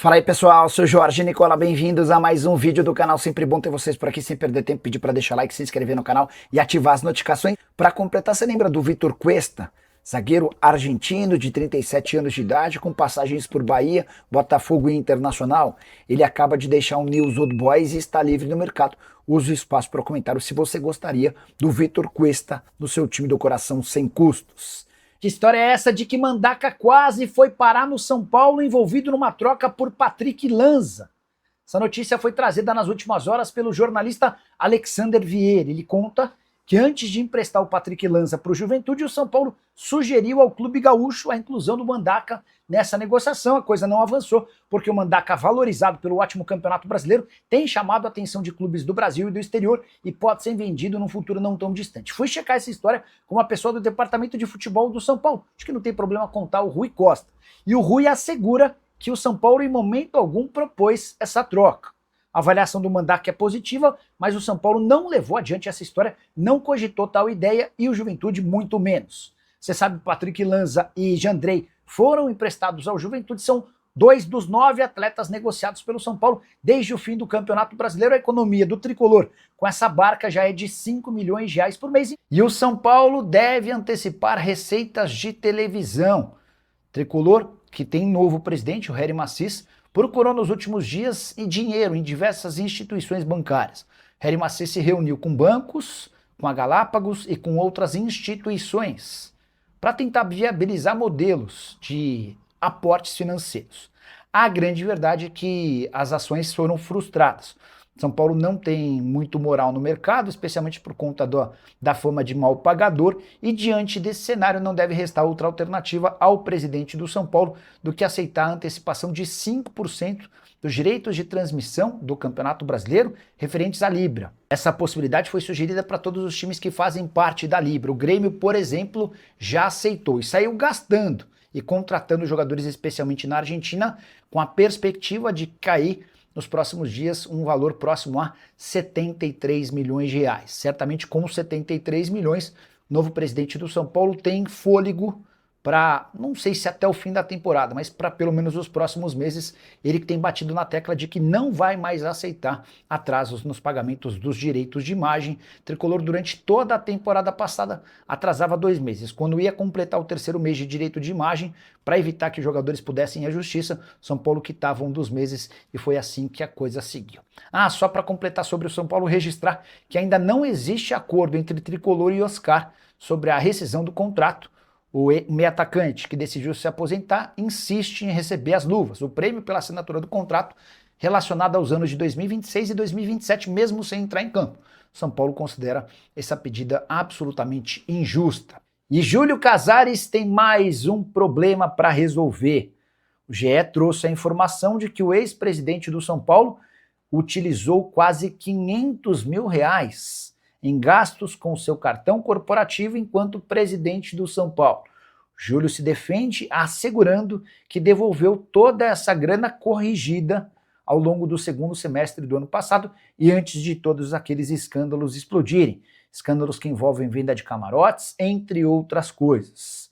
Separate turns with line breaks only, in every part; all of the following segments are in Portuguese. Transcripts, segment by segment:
Fala aí pessoal, sou Jorge Nicola, bem-vindos a mais um vídeo do canal. Sempre bom ter vocês por aqui, sem perder tempo, pedir para deixar like, se inscrever no canal e ativar as notificações. Para completar, você lembra do Vitor Cuesta, zagueiro argentino de 37 anos de idade, com passagens por Bahia, Botafogo e Internacional? Ele acaba de deixar o News Old Boys e está livre no mercado. Use o espaço para comentário se você gostaria do Vitor Cuesta no seu time do coração sem custos. Que história é essa de que Mandaca quase foi parar no São Paulo envolvido numa troca por Patrick Lanza? Essa notícia foi trazida nas últimas horas pelo jornalista Alexander Vieira. Ele conta que antes de emprestar o Patrick Lanza para o Juventude, o São Paulo sugeriu ao clube gaúcho a inclusão do Mandaca nessa negociação. A coisa não avançou, porque o Mandaca, valorizado pelo ótimo Campeonato Brasileiro, tem chamado a atenção de clubes do Brasil e do exterior e pode ser vendido num futuro não tão distante. Fui checar essa história com uma pessoa do departamento de futebol do São Paulo. Acho que não tem problema contar, o Rui Costa. E o Rui assegura que o São Paulo em momento algum propôs essa troca. A avaliação do Mandaca é positiva, mas o São Paulo não levou adiante essa história, não cogitou tal ideia e o Juventude muito menos. Você sabe, Patrick Lanza e Jandrei foram emprestados ao Juventude, são 2 dos 9 atletas negociados pelo São Paulo desde o fim do Campeonato Brasileiro. A economia do tricolor com essa barca já é de 5 milhões de reais por mês. E o São Paulo deve antecipar receitas de televisão. Tricolor, que tem novo presidente, o Hery Macis, procurou nos últimos dias dinheiro em diversas instituições bancárias. Hery Macis se reuniu com bancos, com a Galápagos e com outras instituições para tentar viabilizar modelos de aportes financeiros. A grande verdade é que as ações foram frustradas. São Paulo não tem muito moral no mercado, especialmente por conta da fama de mal pagador, e diante desse cenário não deve restar outra alternativa ao presidente do São Paulo do que aceitar a antecipação de 5% dos direitos de transmissão do Campeonato Brasileiro referentes à Libra. Essa possibilidade foi sugerida para todos os times que fazem parte da Libra. O Grêmio, por exemplo, já aceitou e saiu gastando e contratando jogadores especialmente na Argentina, com a perspectiva de cair nos próximos dias um valor próximo a 73 milhões de reais. Certamente com 73 milhões, o novo presidente do São Paulo tem fôlego para, não sei se até o fim da temporada, mas para pelo menos os próximos meses, ele que tem batido na tecla de que não vai mais aceitar atrasos nos pagamentos dos direitos de imagem. Tricolor durante toda a temporada passada atrasava 2 meses. Quando ia completar o 3º mês de direito de imagem, para evitar que os jogadores pudessem ir à justiça, São Paulo quitava um dos meses e foi assim que a coisa seguiu. Só para completar sobre o São Paulo, registrar que ainda não existe acordo entre Tricolor e Oscar sobre a rescisão do contrato. O meio atacante que decidiu se aposentar insiste em receber as luvas, o prêmio pela assinatura do contrato relacionado aos anos de 2026 e 2027, mesmo sem entrar em campo. São Paulo considera essa pedida absolutamente injusta. E Júlio Casares tem mais um problema para resolver. O GE trouxe a informação de que o ex-presidente do São Paulo utilizou quase 500 mil reais em gastos com seu cartão corporativo enquanto presidente do São Paulo. Júlio se defende assegurando que devolveu toda essa grana corrigida ao longo do 2º semestre do ano passado e antes de todos aqueles escândalos explodirem. Escândalos que envolvem venda de camarotes, entre outras coisas.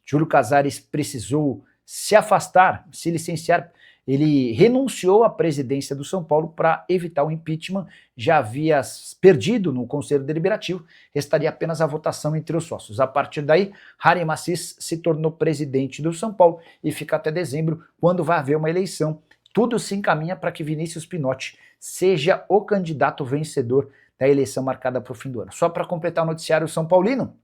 Júlio Casares precisou se afastar, se licenciar. Ele renunciou à presidência do São Paulo para evitar o impeachment, já havia perdido no Conselho Deliberativo, restaria apenas a votação entre os sócios. A partir daí, Hery Macis se tornou presidente do São Paulo e fica até dezembro, quando vai haver uma eleição. Tudo se encaminha para que Vinícius Pinotti seja o candidato vencedor da eleição marcada para o fim do ano. Só para completar o noticiário São Paulino,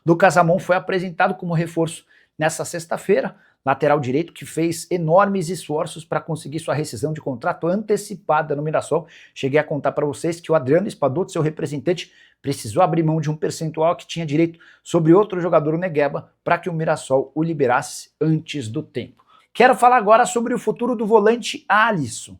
Lucas Ramon foi apresentado como reforço nessa sexta-feira, lateral direito que fez enormes esforços para conseguir sua rescisão de contrato antecipada no Mirassol. Cheguei a contar para vocês que o Adriano Espadoto, seu representante, precisou abrir mão de um percentual que tinha direito sobre outro jogador, o Negueba, para que o Mirassol o liberasse antes do tempo. Quero falar agora sobre o futuro do volante Alisson,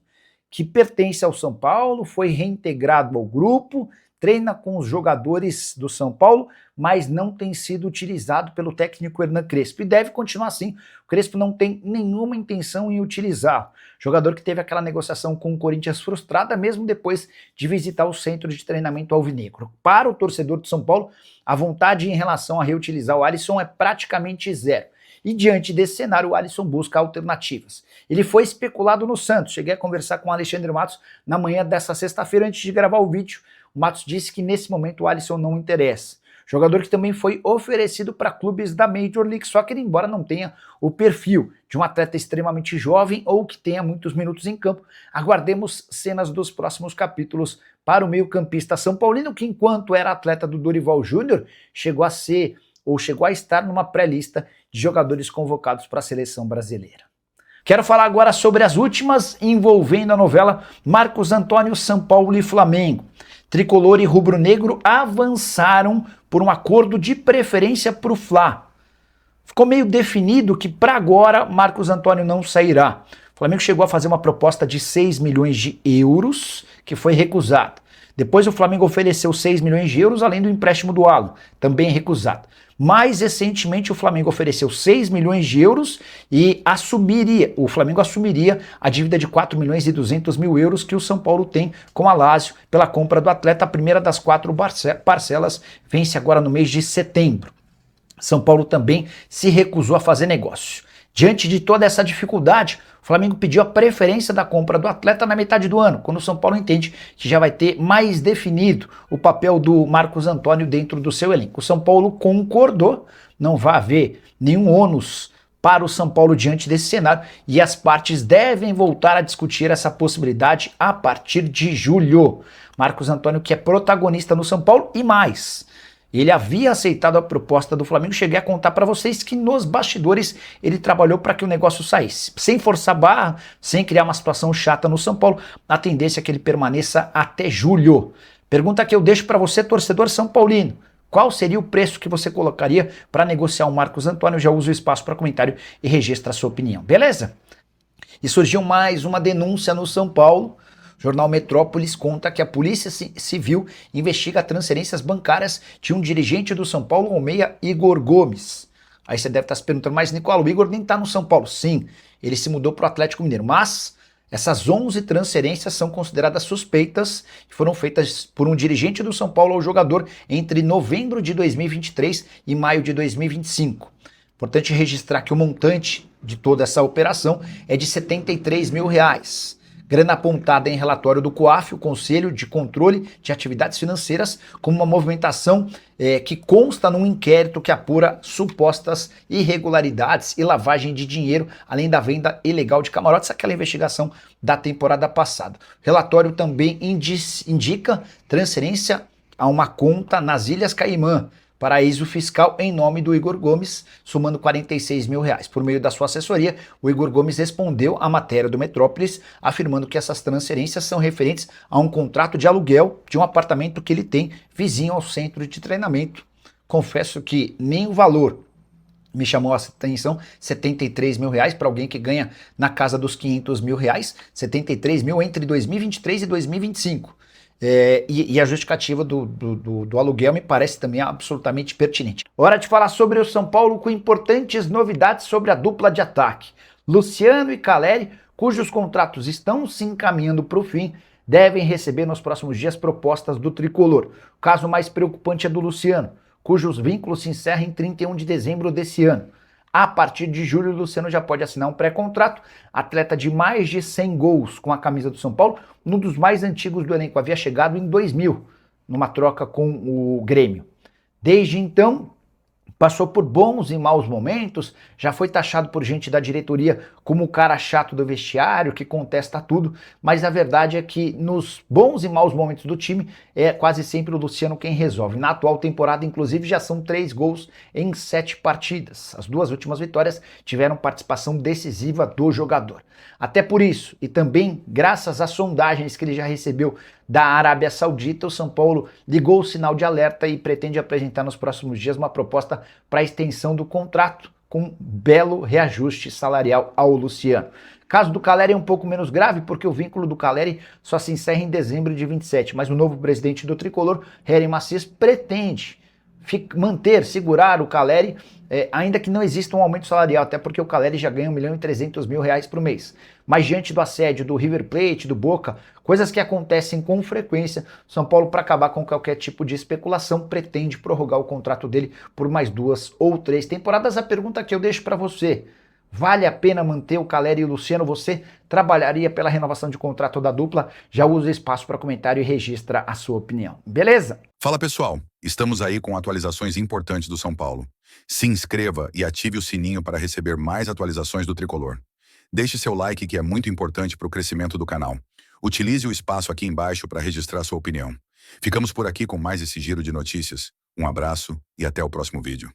que pertence ao São Paulo, foi reintegrado ao grupo, treina com os jogadores do São Paulo, mas não tem sido utilizado pelo técnico Hernan Crespo. E deve continuar assim. O Crespo não tem nenhuma intenção em utilizá-lo. Jogador que teve aquela negociação com o Corinthians frustrada, mesmo depois de visitar o centro de treinamento alvinegro. Para o torcedor do São Paulo, a vontade em relação a reutilizar o Alisson é praticamente zero. e diante desse cenário o Alisson busca alternativas. Ele foi especulado no Santos, cheguei a conversar com o Alexandre Matos na manhã dessa sexta-feira antes de gravar o vídeo. O Matos disse que nesse momento o Alisson não interessa. Jogador que também foi oferecido para clubes da Major League Soccer, embora não tenha o perfil de um atleta extremamente jovem ou que tenha muitos minutos em campo. Aguardemos cenas dos próximos capítulos para o meio-campista são paulino, que enquanto era atleta do Dorival Júnior, chegou a estar numa pré-lista de jogadores convocados para a seleção brasileira. Quero falar agora sobre as últimas envolvendo a novela Marcos Antônio, São Paulo e Flamengo. Tricolor e rubro-negro avançaram por um acordo de preferência para o Fla. Ficou meio definido que para agora Marcos Antônio não sairá. O Flamengo chegou a fazer uma proposta de 6 milhões de euros, que foi recusada. Depois o Flamengo ofereceu 6 milhões de euros, além do empréstimo do Alan, também recusado. Mais recentemente o Flamengo ofereceu 6 milhões de euros e o Flamengo assumiria a dívida de 4 milhões e 200 mil euros que o São Paulo tem com a Lazio pela compra do atleta. A primeira das 4 parcelas vence agora no mês de setembro. São Paulo também se recusou a fazer negócio. Diante de toda essa dificuldade, o Flamengo pediu a preferência da compra do atleta na metade do ano, quando o São Paulo entende que já vai ter mais definido o papel do Marcos Antônio dentro do seu elenco. O São Paulo concordou, não vai haver nenhum ônus para o São Paulo diante desse cenário e as partes devem voltar a discutir essa possibilidade a partir de julho. Marcos Antônio, que é protagonista no São Paulo e mais. Ele havia aceitado a proposta do Flamengo, cheguei a contar para vocês que nos bastidores ele trabalhou para que o negócio saísse. Sem forçar barra, sem criar uma situação chata no São Paulo, a tendência é que ele permaneça até julho. Pergunta que eu deixo para você, torcedor são paulino. Qual seria o preço que você colocaria para negociar o Marcos Antônio? Eu já uso o espaço para comentário e registra a sua opinião, beleza? E surgiu mais uma denúncia no São Paulo. O jornal Metrópolis conta que a Polícia Civil investiga transferências bancárias de um dirigente do São Paulo, o meia Igor Gomes. Aí você deve estar se perguntando, mas Nicola, o Igor nem está no São Paulo. Sim, ele se mudou para o Atlético Mineiro, mas essas 11 transferências são consideradas suspeitas e foram feitas por um dirigente do São Paulo ao jogador entre novembro de 2023 e maio de 2025. Importante registrar que o montante de toda essa operação é de R$ 73 mil. Grana apontada em relatório do COAF, o Conselho de Controle de Atividades Financeiras, como uma movimentação que consta num inquérito que apura supostas irregularidades e lavagem de dinheiro, além da venda ilegal de camarotes, aquela investigação da temporada passada. O relatório também indica transferência a uma conta nas Ilhas Caimã, paraíso fiscal em nome do Igor Gomes, somando R$ 46 mil. Por meio da sua assessoria, o Igor Gomes respondeu à matéria do Metrópolis, afirmando que essas transferências são referentes a um contrato de aluguel de um apartamento que ele tem vizinho ao centro de treinamento. Confesso que nem o valor me chamou a atenção, R$ 73 mil para alguém que ganha na casa dos R$ 500 mil, 73 mil entre 2023 e 2025. E a justificativa do aluguel me parece também absolutamente pertinente. Hora de falar sobre o São Paulo com importantes novidades sobre a dupla de ataque. Luciano e Caleri, cujos contratos estão se encaminhando para o fim, devem receber nos próximos dias propostas do tricolor. O caso mais preocupante é do Luciano, cujos vínculos se encerram em 31 de dezembro desse ano. A partir de julho, o Luciano já pode assinar um pré-contrato, atleta de mais de 100 gols com a camisa do São Paulo, um dos mais antigos do elenco, havia chegado em 2000, numa troca com o Grêmio. Desde então, passou por bons e maus momentos, já foi taxado por gente da diretoria como o cara chato do vestiário, que contesta tudo, mas a verdade é que nos bons e maus momentos do time, é quase sempre o Luciano quem resolve. Na atual temporada, inclusive, já são 3 gols em 7 partidas. As 2 últimas vitórias tiveram participação decisiva do jogador. Até por isso, e também graças às sondagens que ele já recebeu da Arábia Saudita, o São Paulo ligou o sinal de alerta e pretende apresentar nos próximos dias uma proposta para a extensão do contrato com belo reajuste salarial ao Luciano. O caso do Caleri é um pouco menos grave porque o vínculo do Caleri só se encerra em dezembro de 27, mas o novo presidente do Tricolor, Hery Macias, pretende manter, segurar o Caleri, ainda que não exista um aumento salarial, até porque o Caleri já ganha R$ 1.300.000 por mês. Mas diante do assédio do River Plate, do Boca, coisas que acontecem com frequência, São Paulo, para acabar com qualquer tipo de especulação, pretende prorrogar o contrato dele por mais 2 ou 3 temporadas. A pergunta que eu deixo para você: vale a pena manter o Caleri e o Luciano? Você trabalharia pela renovação de contrato da dupla? Já usa o espaço para comentário e registra a sua opinião. Beleza?
Fala pessoal, estamos aí com atualizações importantes do São Paulo. Se inscreva e ative o sininho para receber mais atualizações do Tricolor. Deixe seu like, que é muito importante para o crescimento do canal. Utilize o espaço aqui embaixo para registrar sua opinião. Ficamos por aqui com mais esse giro de notícias. Um abraço e até o próximo vídeo.